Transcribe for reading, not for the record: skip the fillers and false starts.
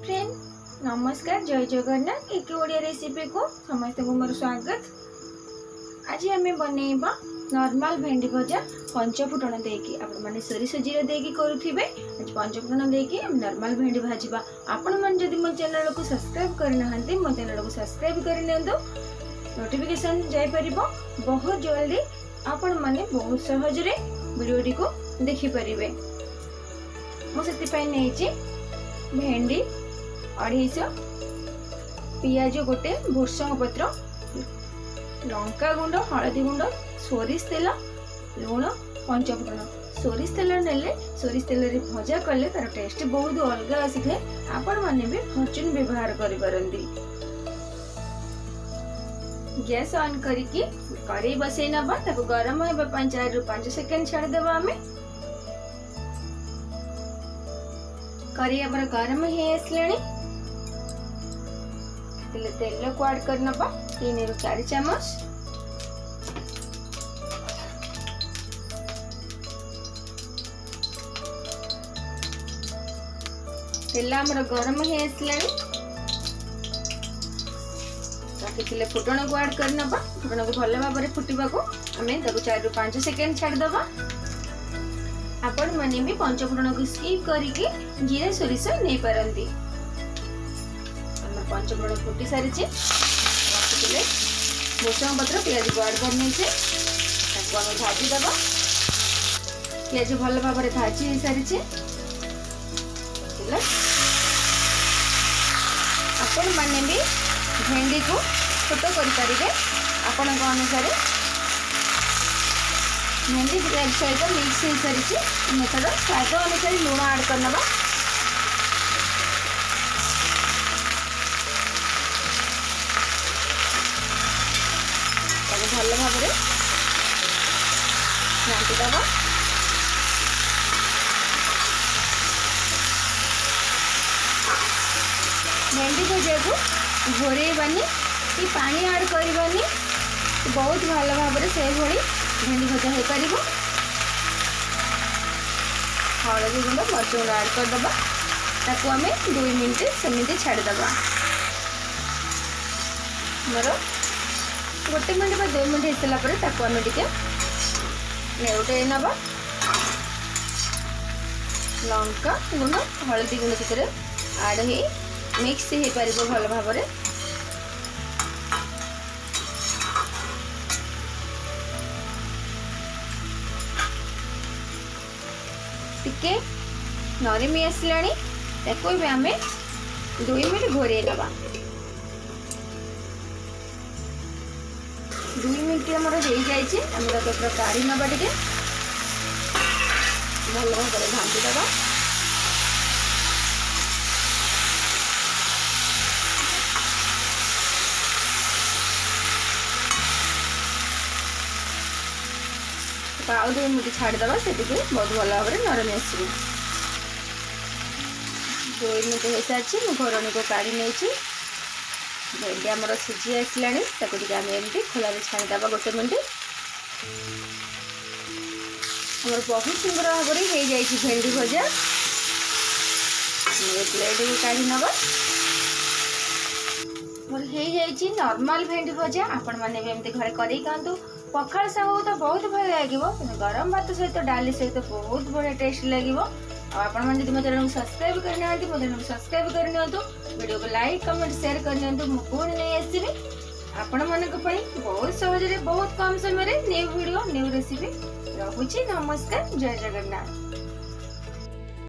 Friend नमस्कार जय जगन्नाथ एक ओडिया रेसिपी को समस्त को मोर स्वागत। आज आम बनइबा नॉर्मल भेंडी भजा पंचफुटन देकी आपण माने सोरिष जीरा देकी करूथिबे। आज पंचफुटन देकी हम नॉर्मल भेंडी भाजिबा। आपण मन जदि मो चैनल को सब्सक्राइब करना हंती मो चैनल को सब्सक्राइब कर नियंतु, नोटिफिकेशन जाय परिबो बहुत जल्दी। आपण माने बहुत सहज रे वीडियो को देखि परिबे। मो सेति पय नेछि भेंडी 250, पियाज गोटे, भुर्संग पत्र, लंका गुंड, हलदी गुंड, सोरिष तेल, लुण, पंचफुटन। सोरिष तेल नेले सोरिष तेल रे भजा कले तार टेस्ट बहुत अलग आसी थे। आपण माने भी फॉर्च्यून व्यवहार करि परंदी। गैस ऑन करिकी कढ़ाई बसै नबा, ताको गरम हेबा 4 ରୁ 5 सेकंड छाड़ देबा। हमें कढ़ाई हमर गरम हे आसलेनी। तेल को ऐड कर नबा 3 ରୁ 4 चम्मच। तेल हमर गरम हे आसलानी। रखिथिले फुटण को ऐड कर नबा। फुटण को भल भाबरे फुटिबा को हमें ताको 4 ରୁ 5 सेकंड छाड़ दबा। आपण माने भी पंचफुटन को स्किप करिके जीरा सोरिष नै परंती। पंचफुटन फुटी सारी रखिले भुर्संग पत्र, पियाज को ऐड कर नहीं भाजी दबा। पियाज भल भाव भाजी सारी आपण माने भी भेंडी को छोट करें आपण अनुसार। भेंडी सहित मिक्स हो सारी मेथड स्वाद अनुसार लुण ऐड करना। भल भाव घाटी दबा। भेंडी भजा को घोरैबानी कि पानी ऐड करबानी, बहुत भल भाव से भली भेंडी भजा हो पार। हलदी गुंड, मर्च गुंड ऐड करदबा। ताको आम 2 मिनट सेमती छाड़दबा। मोर 1 मिनट बा 2 मिनट होसला पर ताको आम टिके नेउटे नबा। लंका गुंड, हलदी गुंड से ऐड हो मिक्स हो पार भल भाव। टिके नरमी आसलानी, ताको भी आम 2 मिनट घोरै नबा। 2 मिनट आमर हो जाए काढ़ी नबा। टिके भल भाव घाटी दबा। आउ 2 मिनट छाड़दबा। से बहुत भल भाव नरम आस। 2 मिनट हो सारी घोरणी को काढ़ी नहीं। भेंडी आमर सीझी आसलानी, ताको आम एमती खोल छाड़ीदबा 1 मिनट। आमर बहुत सुंदर भाव हो जाए भेंडी भजा। प्लेट को काढ़ी नबा। मोर हो जाए नॉर्मल भेंडी भजा। आपण माने भी एमती घरे करी खातु। पखाल साग तो बहुत भल लगे, गरम भात सहित डाली सहित बहुत बढ़िया टेस्ट लगे। आपण मन जदि मो चैनल को सब्सक्राइब करना मो चैनल को सब्सक्राइब कर नियंतु, वीडियो को लाइक कमेंट शेयर कर नियंतु। मु पुणी नहीं आसीबी आपण मानक पई बहुत सहज रे बहुत कम समय रे न्यू वीडियो न्यू रेसिपी। रहुछि नमस्कार जय जगन्नाथ।